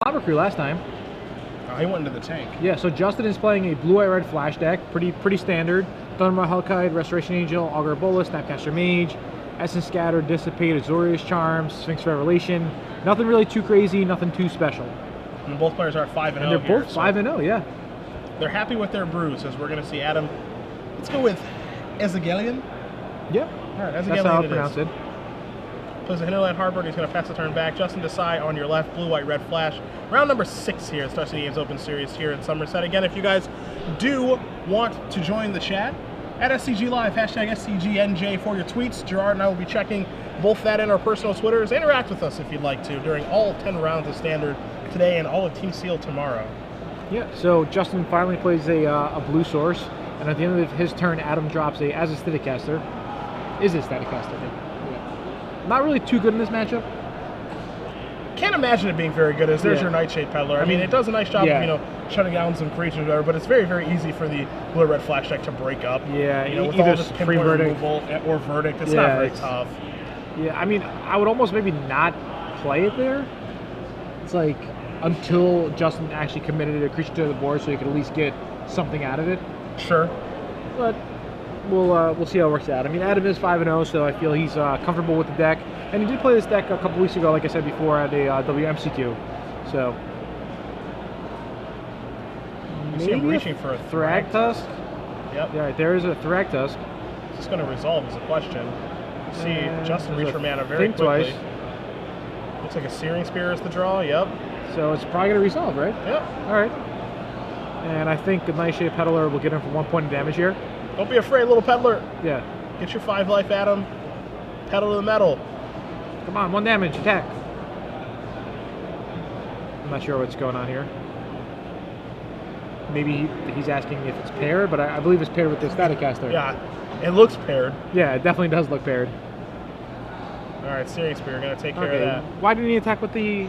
Lava Crew last time. He went into the tank. Yeah, so Justin is playing a blue-white-red flash deck, pretty standard. Thundermaw Hellkite, Restoration Angel, Augur Bola, Snapcaster Mage, Essence Scatter, Dissipate, Azorius Charms, Sphinx Revelation. Nothing really too crazy, nothing too special. And both players are 5-0. And they're both 5-0, yeah. They're happy with their brews, as we're going to see Adam. Let's go with Ezegelian. Yep. All right, Ezegelian. That's how I'll pronounce it. Plays a Hinterland Harbor, he's going to pass the turn back. Justin Desai on your left, blue, white, red flash. Round number 6 here at Star City Games Open Series here in Somerset. Again, if you guys do want to join the chat, at SCG Live, hashtag SCGNJ for your tweets. Gerard and I will be checking both that and our personal Twitters. Interact with us if you'd like to during all 10 rounds of Standard today and all of Team Seal tomorrow. Yeah, so Justin finally plays a blue source, and at the end of his turn, Adam drops as a Staticaster. Is a Staticaster. Yeah. Not really too good in this matchup. Can't imagine it being very good, as there's your Nightshade Peddler. I mean, it does a nice job of, shutting down some creatures or whatever, but it's very, very easy for the blue-red flash deck to break up. Yeah, with all this pinpoint removal or Verdict, it's not very tough. Yeah, I mean, I would almost maybe not play it there. It's like, until Justin actually committed a creature to the board so he could at least get something out of it. Sure. But we'll see how it works out. I mean, Adam is 5-0, so I feel he's comfortable with the deck. And he did play this deck a couple weeks ago, like I said before, at a WMCQ. So you see him reaching for a Thragtusk. Yep. Yeah, there is a Thragtusk. Is this going to resolve is a question. You see Justin reach for mana very quickly. Twice. Looks like a Searing Spear is the draw. Yep. So it's probably going to resolve, right? Yep. All right. And I think a Nightshade Peddler will get him for 1 point of damage here. Don't be afraid, little Peddler. Yeah. Get your 5 life at him. Pedal to the metal. Come on, 1 damage, attack. I'm not sure what's going on here. Maybe he's asking if it's paired, but I believe it's paired with the Staticaster. Yeah, it looks paired. Yeah, it definitely does look paired. All right, Searing Spear, going to take care of that. Why didn't he attack with the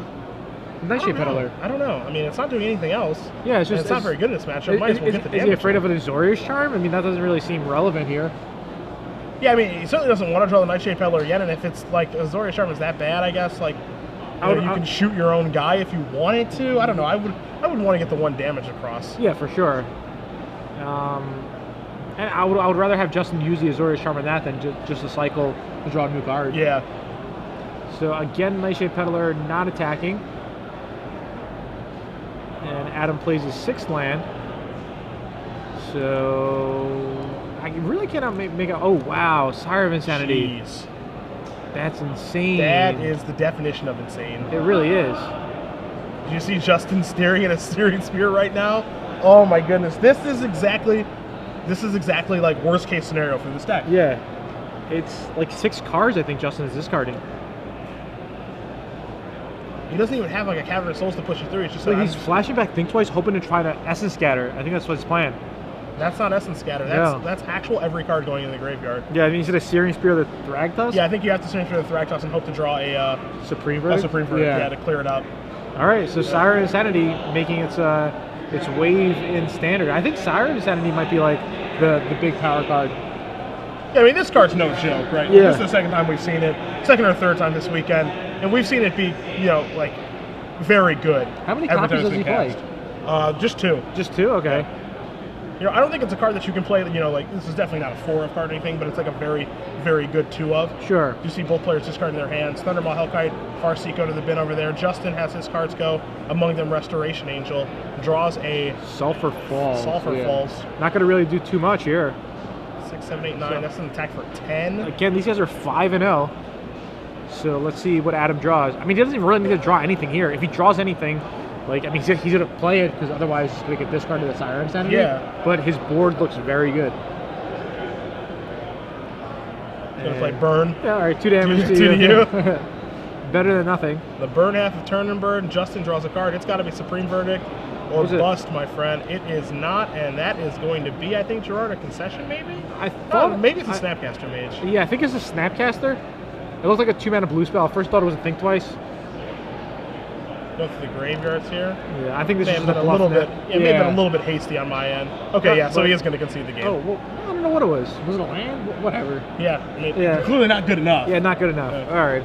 Nightshade Peddler? I don't know. I mean, it's not doing anything else. Yeah, it's just it's not very good in this matchup. Might as well get the damage. Is he afraid of an Azorius Charm? I mean, that doesn't really seem relevant here. Yeah, I mean, he certainly doesn't want to draw the Nightshade Peddler again, and if it's like Azorius Charm is that bad, I guess, like, you can shoot your own guy if you wanted to. I don't know. I would want to get the 1 damage across. Yeah, for sure. And I would rather have Justin use the Azorius Charm on that than just a cycle to draw a new card. Yeah. So again, Nightshade Peddler not attacking. And Adam plays his 6th land. So I really cannot make a... Oh, wow. Sire of Insanity. Jeez. That's insane. That is the definition of insane. It really is. Do you see Justin staring at a Searing Spear right now? Oh my goodness. This is exactly like worst case scenario for this deck. Yeah. It's like 6 cards I think Justin is discarding. He doesn't even have like a Cavern of Souls to push it through. It's just like he's flashing back Think Twice, hoping to try to Essence Scatter. I think that's what his plan. That's not Essence Scatter. That's actual every card going in the graveyard. Yeah, I mean, you said a Searing Spear the Thragtusk? Yeah, I think you have to Searing Spear the Thragtusk and hope to draw a Supreme Verdict? A Supreme Verdict, yeah, to clear it up. Alright, so Sire of Insanity making its wave in Standard. I think Sire of Insanity might be like the big power card. Yeah, I mean, this card's no joke, right? Yeah. This is the second time we've seen it. Second or third time this weekend. And we've seen it be, like, very good. How many copies does he play? Just 2. Just 2? Okay. Yeah. I don't think it's a card that you can play, like, this is definitely not a 4-of card or anything, but it's like a very, very good 2-of. Sure. You see both players discarding their hands. Thundermaw Hellkite, Farseek go to the bin over there. Justin has his cards go, among them Restoration Angel, draws a Sulfur Falls. Falls. Not going to really do too much here. 6, 7, 8, 9, that's an attack for 10. Again, these guys are 5-0. So let's see what Adam draws. I mean, he doesn't even really need to draw anything here. If he draws anything, like, I mean, he's going to play it because otherwise he's going to get discarded to the Sire of Insanity. Yeah. But his board looks very good. He's going to play Burn. Yeah, all right, 2 damage to you. Better than nothing. The burn half of turn and burn. Justin draws a card. It's got to be Supreme Verdict or bust, my friend. It is not, and that is going to be, I think, Gerard, a concession, maybe? I thought maybe it's a Snapcaster Mage. Yeah, I think it's a Snapcaster. It looks like a 2-mana blue spell. I first thought it was a Think Twice. Go through the graveyards here. Yeah, I think this is a little bit. Yeah, may have been a little bit hasty on my end. Okay, yeah, so he is going to concede the game. Oh, well, I don't know what it was. Was it a land? Whatever. Yeah, I mean, clearly not good enough. Yeah, not good enough. All right.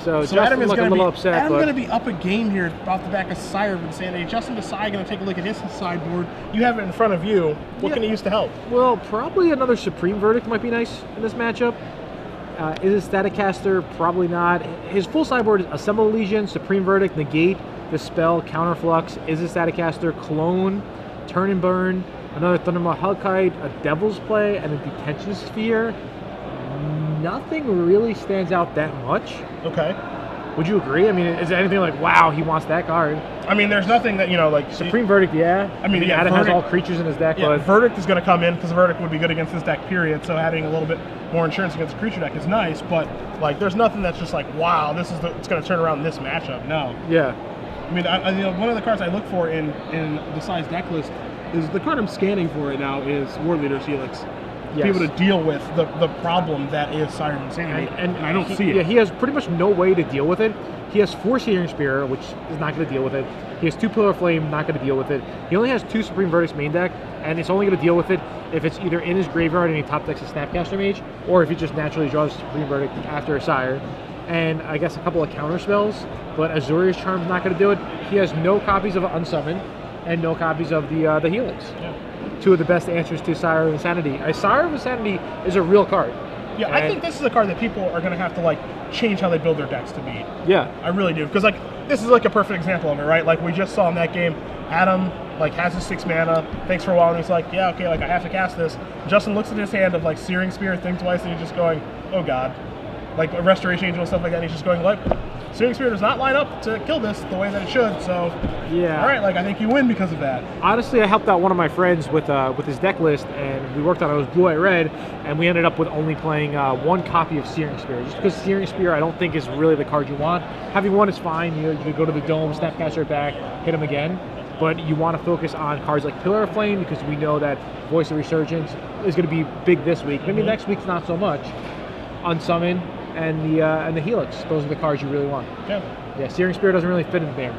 So So Justin Adam is looked a going little upset. Adam but going to be up a game here off the back of Sire of Insanity. Justin Desai going to take a look at his sideboard. You have it in front of you. What Yeah. can he use to help? Well, probably another Supreme Verdict might be nice in this matchup. Is it Staticaster? Probably not. His full sideboard is Assemble Legion, Supreme Verdict, Negate, Dispel, Counterflux, Is it Staticaster, Clone, Turn and Burn, another Thundermaw Hellkite, a Devil's Play, and a Detention Sphere. Nothing really stands out that much. Okay. Would you agree? I mean, is there anything like, wow, he wants that card? I mean, there's nothing that, like... Supreme Verdict, yeah. I mean, yeah, Adam has Verdict- all creatures in his deck, Yeah, but Verdict is going to come in because Verdict would be good against this deck, period. So adding a little bit more insurance against the creature deck is nice, but like, there's nothing that's just like, wow, it's going to turn around this matchup. No. yeah. I mean, one of the cards I look for in the size deck list is the card I'm scanning for right now is War Leader's Helix. Yes. Be able to deal with the problem that is Sire of Insanity, and I don't see it. Yeah, he has pretty much no way to deal with it. He has 4 Searing Spear, which is not going to deal with it. He has 2 Pillar Flame, not going to deal with it. He only has 2 Supreme Verdicts main deck, and it's only going to deal with it if it's either in his graveyard and he top decks a Snapcaster Mage, or if he just naturally draws Supreme Verdict after a Sire. And I guess a couple of counter spells, but Azorius Charm's not going to do it. He has no copies of Unsummon and no copies of the Helix. Yeah. 2 of the best answers to Sire of Insanity. A Sire of Insanity is a real card. Yeah, I think this is a card that people are going to have to like change how they build their decks to beat. Yeah. I really do, because like this is like a perfect example of it, right? Like we just saw in that game, Adam like has his 6 mana, thinks for a while, and he's like, yeah, okay, like I have to cast this. Justin looks at his hand of like Searing Spear, thinks twice, and he's just going, oh god, like a Restoration Angel and stuff like that. And he's just going like, Searing Spear does not line up to kill this the way that it should. So Yeah. all right, like I think you win because of that. Honestly, I helped out one of my friends with his deck list, and we worked on it. It was Blue White Red, and we ended up with only playing 1 copy of Searing Spear. Just because Searing Spear, I don't think is really the card you want. Having 1 is fine. You could go to the Dome, Snapcaster back, hit him again. But you want to focus on cards like Pillar of Flame, because we know that Voice of Resurgence is going to be big this week. Maybe next week's not so much. Unsummon and the Helix. Those are the cards you really want. Yeah, Searing Spear doesn't really fit in there.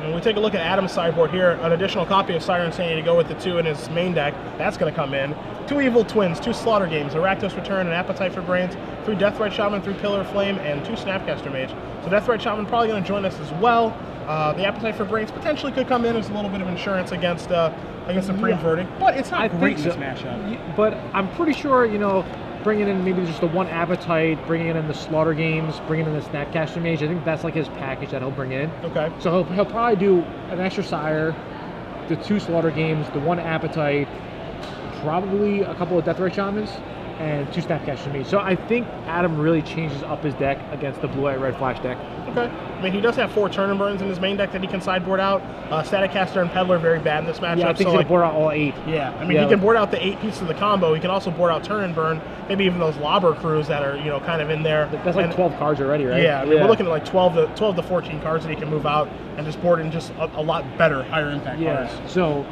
When we take a look at Adam's sideboard here, an additional copy of Sire Insanity to go with the 2 in his main deck. That's going to come in. 2 Evil Twins, 2 Slaughter Games, a Rakdos Return, an Appetite for Brains, 3 Deathrite Shaman, 3 Pillar of Flame, and 2 Snapcaster Mage. So Deathrite Shaman probably going to join us as well. The Appetite for Brains potentially could come in as a little bit of insurance against Supreme Verdict, but it's not great in this matchup. But I'm pretty sure, bringing in maybe just the 1 Appetite, bringing in the Slaughter Games, bringing in the Snapcaster Mage, I think that's like his package that he'll bring in. Okay. So he'll probably do an extra Sire, the 2 Slaughter Games, the 1 Appetite, probably a couple of Deathrite Shamans, and 2 Snapcaster Mage. So I think Adam really changes up his deck against the Blue White Red Flash deck. Okay. I mean, he does have 4 Turn and Burns in his main deck that he can sideboard out. Staticaster and Peddler very bad in this matchup. Yeah, I think he's going to board out all 8. Yeah, I mean, he can board out the 8 pieces of the combo. He can also board out Turn and Burn, maybe even those Lobber Crews that are, kind of in there. That's like 12 cards already, right? Yeah, I mean, we're looking at like 12 to 14 cards that he can move out and just board in just a lot better, higher impact cards. So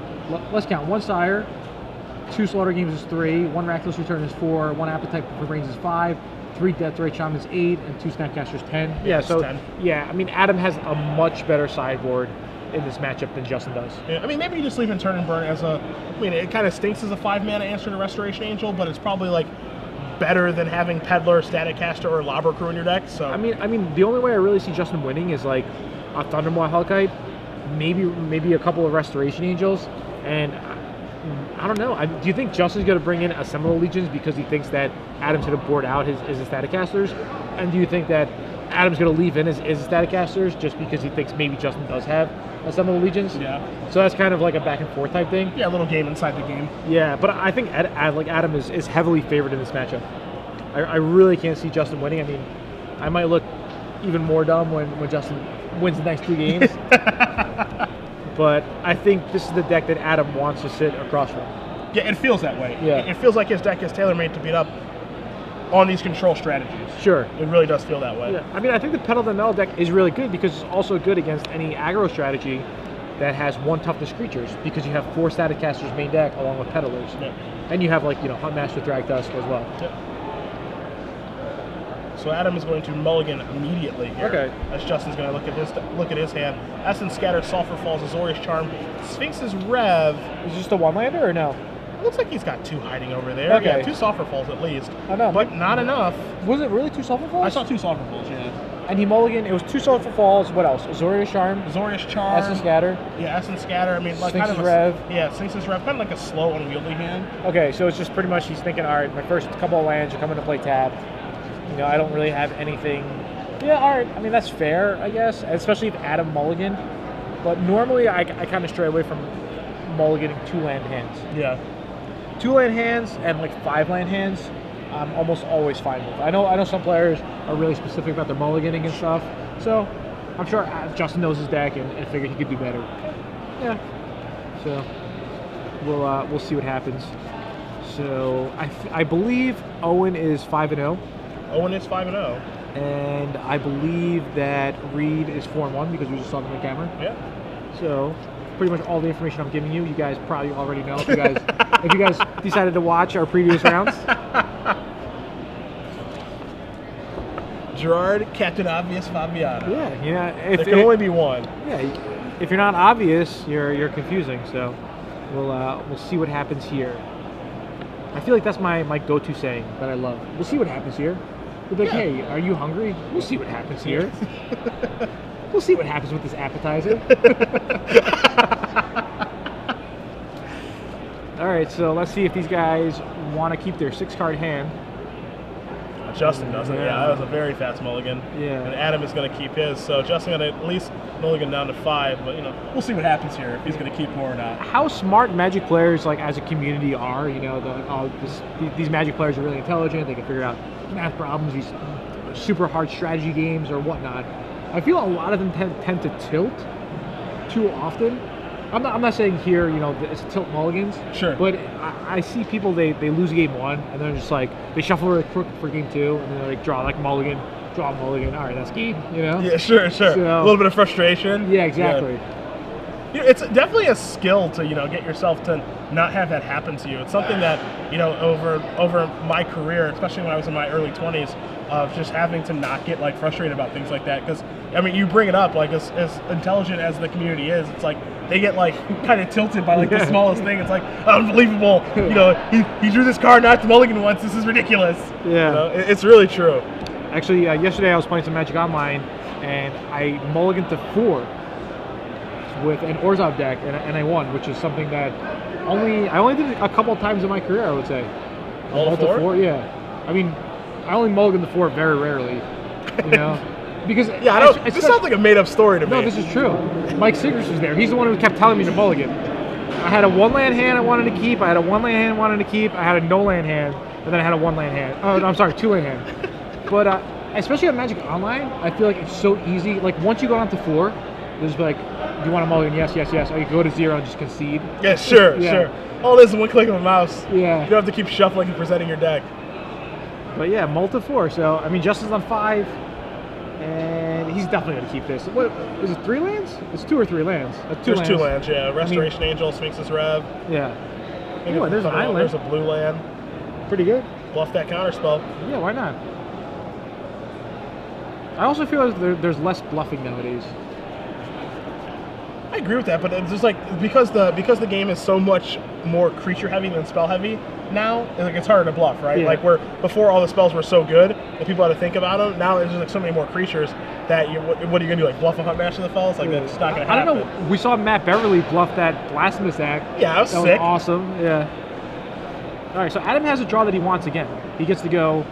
let's count. 1 Sire, 2 Slaughter Games is 3, 1 Rakdos Return is 4, 1 Appetite for Brains is 5, 3 Deathrite Shamans 8, and 2 Snapcasters 10. Yeah, so 10. Yeah, I mean, Adam has a much better sideboard in this matchup than Justin does. Yeah, I mean, maybe you just leave in Turn and Burn as it kind of stinks as a 5 mana answer to Restoration Angel, but it's probably like better than having Peddler, Staticaster, or Lobber Crew in your deck. So I mean, the only way I really see Justin winning is like a Thundermaw Hellkite, maybe a couple of Restoration Angels, and I don't know. Do you think Justin's going to bring in Assemble Legions because he thinks that Adam's going to board out his Staticasters? And do you think that Adam's going to leave in his Staticasters just because he thinks maybe Justin does have Assemble Legions? Yeah. So that's kind of like a back and forth type thing? Yeah, a little game inside the game. Yeah, but I think Adam is heavily favored in this matchup. I really can't see Justin winning. I mean, I might look even more dumb when Justin wins the next 2 games. But I think this is the deck that Adam wants to sit across from. Yeah, it feels that way. Yeah. It feels like his deck is tailor-made to beat up on these control strategies. Sure. It really does feel that way. Yeah. I mean, I think the Pedal the Metal deck is really good because it's also good against any aggro strategy that has 1 toughness creatures, because you have 4 Staticasters main deck along with Peddlers. Yeah. And you have Huntmaster Thragtusk as well. Yeah. So Adam is going to mulligan immediately here. Okay. As Justin's going to look at his hand. Essence Scatter, Sulfur Falls, Azorius Charm, Sphinx's Rev. Is this just a 1-lander or no? It looks like he's got 2 hiding over there. Okay. Yeah, 2 Sulfur Falls at least. I know. But not enough. Was it really 2 Sulfur Falls? I saw 2 Sulfur Falls, yeah. And he mulliganed. It was 2 Soulful Falls. What else? Azorius Charm. Azorius Charm. Essence Scatter. Yeah, Essence Scatter. I mean, like Sphinx's kind of Rev. Yeah, Sphinx's Rev. Kind of like a slow, unwieldy hand. Okay, so it's just pretty much he's thinking, all right, my first couple of lands are coming to play tapped. You know, I don't really have anything. Yeah, all right. I mean, that's fair, I guess, especially if Adam mulliganed. But normally, I kind of stray away from mulliganing 2-land hands. Yeah. 2-land hands and like 5-land hands, I'm almost always fine with. I know some players are really specific about their mulliganing and stuff. So I'm sure Justin knows his deck and figured he could do better. Yeah. So we'll see what happens. So I believe Owen is 5-0. Owen is 5-0. And I believe that Reed is 4-1 because we just saw them on the camera. Yeah. So pretty much all the information I'm giving you, you guys probably already know if you guys decided to watch our previous rounds. Gerard, Captain Obvious Fabiano. Yeah, there can only be one. Yeah, if you're not obvious, you're confusing. So we'll see what happens here. I feel like that's my go-to saying that I love. We'll see what happens here. We'll be like, hey, are you hungry? We'll see what happens here. We'll see what happens with this appetizer. All right, so let's see if these guys want to keep their 6-card hand. Justin doesn't. Yeah, that was a very fast mulligan. Yeah. And Adam is going to keep his. So Justin going to at least mulligan down to 5. But we'll see what happens here if he's going to keep more or not. How smart Magic players, like as a community, are. You know, these Magic players are really intelligent. They can figure out math problems, these super hard strategy games or whatnot. I feel a lot of them tend to tilt too often. I'm not saying here, it's tilt mulligans. Sure. But I see people, they lose game 1, and they're just like, they shuffle really quick for game 2, and then they like draw like mulligan, draw mulligan. All right, that's game, Yeah, sure. So, a little bit of frustration. Yeah, exactly. Yeah. It's definitely a skill to, get yourself to not have that happen to you. It's something that, over my career, especially when I was in my early 20s, of just having to not get like frustrated about things like that. Because, I mean, you bring it up, like as intelligent as the community is, it's like they get like kind of tilted by like the smallest thing. It's like, unbelievable. He drew this card not to mulligan once. This is ridiculous. Yeah. It's really true. Actually, yesterday I was playing some Magic Online, and I mulliganed to 4 with an Orzhov deck, and I won, which is something that I only did it a couple of times in my career, I would say. Mulligan 4? Yeah. I mean, I only mulligan the 4 very rarely, because this sounds like a made-up story to me. No, this is true. Mike Sigrist was there. He's the one who kept telling me to mulligan. I had a 1-land hand I wanted to keep. I had a 1-land hand I wanted to keep. I had a no-land hand, and then I had a 1-land hand. Oh, no, I'm sorry, 2-land hand. But especially on Magic Online, I feel like it's so easy. Like once you go down to 4, there's just like, do you want to mulligan? Yes, yes, yes. Or you go to 0 and just concede. Yeah, sure, sure. All this is one click of a mouse. Yeah. You don't have to keep shuffling and presenting your deck. But yeah, multi 4. So I mean, Justin's on 5, and he's definitely going to keep this. What is it? 3 lands? It's 2 or 3 lands. There's 2 lands. Yeah. Restoration Angel, Sphinx's Rev. Yeah. Ooh, there's an island. There's a blue land. Pretty good. Bluff that counterspell. Yeah, why not? I also feel like there's less bluffing nowadays. I agree with that, but it's just like because the game is so much more creature heavy than spell heavy now, like it's harder to bluff, right? Yeah. Like where before all the spells were so good that people had to think about them. Now there's just like so many more creatures that what are you gonna do? Like bluff a Hunt Master of the Fells? Like that's not gonna happen. I don't know. We saw Matt Beverly bluff that Blasphemous act. Yeah, that was sick. Was awesome. Yeah. All right, so Adam has a draw that he wants again. He gets to go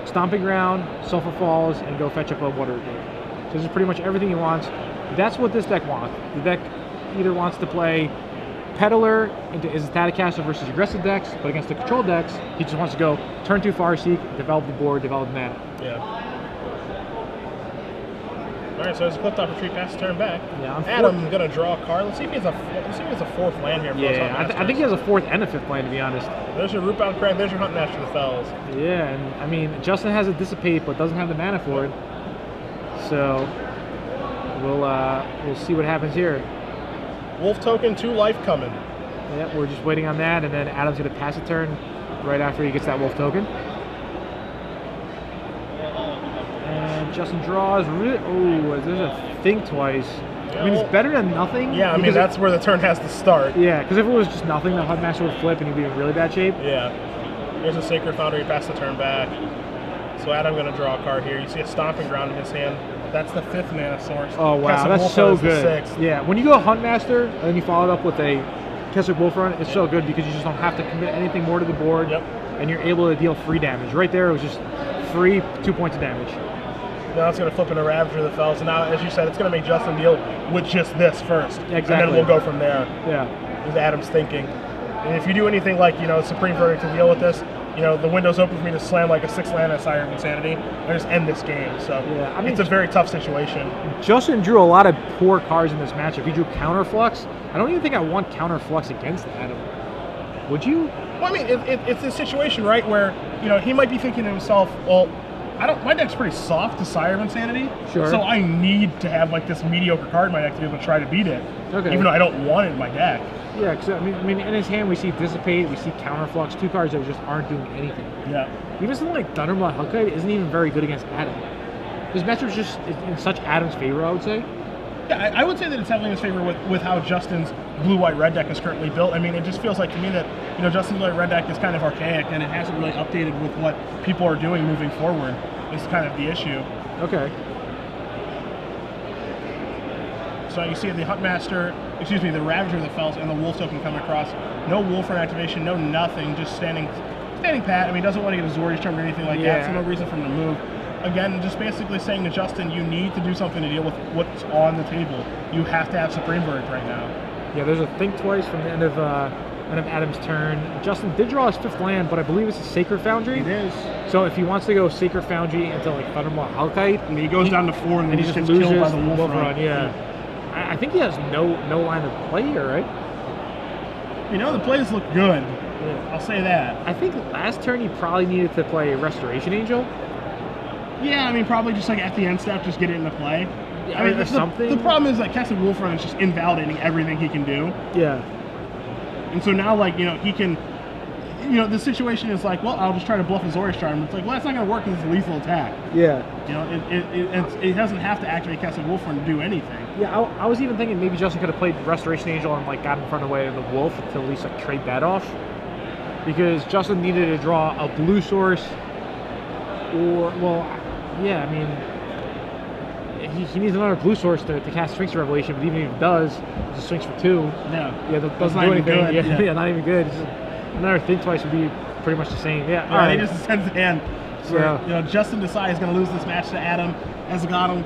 Stomping Ground, Sulphur Falls, and go fetch up a Water Reserve. So this is pretty much everything he wants. That's what this deck wants. The deck either wants to play Peddler into his Staticaster versus aggressive decks, but against the control decks, he just wants to go turn 2 Farseek, develop the board, develop mana. Yeah. All right, so there's a Clifftop Retreat, pass the turn back. Yeah, Adam's gonna draw a card. Let's see if he has a 4th land here. Yeah, I think he has a 4th and a 5th land, to be honest. There's your Rootbound Crag. There's your Hunt Master of the Fells. Yeah, and I mean Justin has a Dissipate, but doesn't have the mana for it. So we'll see what happens here. Wolf Token, 2 life coming. Yeah, we're just waiting on that, and then Adam's gonna pass a turn right after he gets that Wolf Token. And Justin draws. Oh, there's a Think Twice. I mean, it's better than nothing. Yeah, I mean, that's where the turn has to start. Yeah, because if it was just nothing, the Hunt Master would flip and he'd be in really bad shape. Yeah. Here's a Sacred Foundry, pass the turn back. So Adam going to draw a card here. You see a Stomping Ground in his hand. That's the 5th mana source. Oh wow, Keswick that's Wolf so Run is the good. 6th. Yeah, when you go Huntmaster and then you follow it up with a Keswick Wolf Run, it's so good because you just don't have to commit anything more to the board. Yep. And you're able to deal free damage. Right there, it was just free 2 points of damage. Now it's going to flip into Ravager of the Fells. And now, as you said, it's going to make Justin deal with just this first. Exactly. And then we'll go from there. Yeah. Is Adam's thinking. And if you do anything like, Supreme Verdict to deal with this, the window's open for me to slam like a 6-land Sire of Insanity and just end this game. So yeah, I mean, it's a very tough situation. Justin drew a lot of poor cards in this matchup. He drew Counterflux. I don't even think I want Counterflux against Adam. Would you? Well, I mean, it's a situation, right, where, he might be thinking to himself, well, my deck's pretty soft to Sire of Insanity, sure. So I need to have like this mediocre card in my deck to be able to try to beat it, okay. Even though I don't want it in my deck. Yeah, because I mean, in his hand we see Dissipate, we see Counterflux, 2 cards that just aren't doing anything. Yeah. Even something like Thunderblot Hellkite isn't even very good against Adam. This matchup's just in such Adam's favor, I would say. Yeah, I would say that it's heavily in his favor with how Justin's blue-white-red deck is currently built. I mean, it just feels like to me that, Justin's blue-white-red deck is kind of archaic and it hasn't really updated with what people are doing moving forward. Is kind of the issue. Okay. So you see the the Ravager of the Fells and the Wolf token coming across. No Wolf Run activation, no nothing, just standing pat. I mean, he doesn't want to get a Zori's Charm or anything like that, so no reason for him to move. Again, just basically saying to Justin, you need to do something to deal with what's on the table. You have to have Supreme Verdict right now. Yeah, there's a Think Twice from the end of Adam's turn. Justin did draw his 5th land, but I believe it's a Sacred Foundry. It is. So if he wants to go Sacred Foundry into like Thunderbolt Hellkite, and he goes down to 4 and he just just gets loses killed by the Wolf Run. Yeah. I think he has no line of play here, right? The plays look good. Yeah. I'll say that. I think last turn he probably needed to play Restoration Angel. Yeah, I mean, probably just like at the end step, just get it into play. Yeah, I mean, something. The problem is that Keswick Wolf Run is just invalidating everything he can do. Yeah. And so now, like, he can, the situation is like, well, I'll just try to bluff a Zori's Charm. It's like, well, that's not going to work because it's a lethal attack. Yeah. It doesn't have to activate Keswick Wolf Run to do anything. Yeah, I was even thinking maybe Justin could have played Restoration Angel and like got in front of the way of the Wolf to at least like trade that off. Because Justin needed to draw a blue source or, well, yeah, I mean, he needs another blue source to cast Sphinx Revelation, but even if he does, it's a Sphinx for 2. Yeah, that doesn't do anything. Good. Yeah, not even good. Just another Think Twice would be pretty much the same. Yeah, all right. He just sends the hand. So, Justin Desai is going to lose this match to Adam Ezegelian.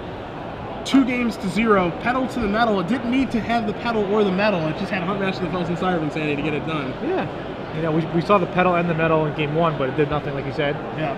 2-0, pedal to the metal. It didn't need to have the pedal or the metal. It just had Huntmaster of the Fells and Sire of Insanity to get it done. Yeah. We saw the pedal and the metal in game 1, but it did nothing, like you said. Yeah.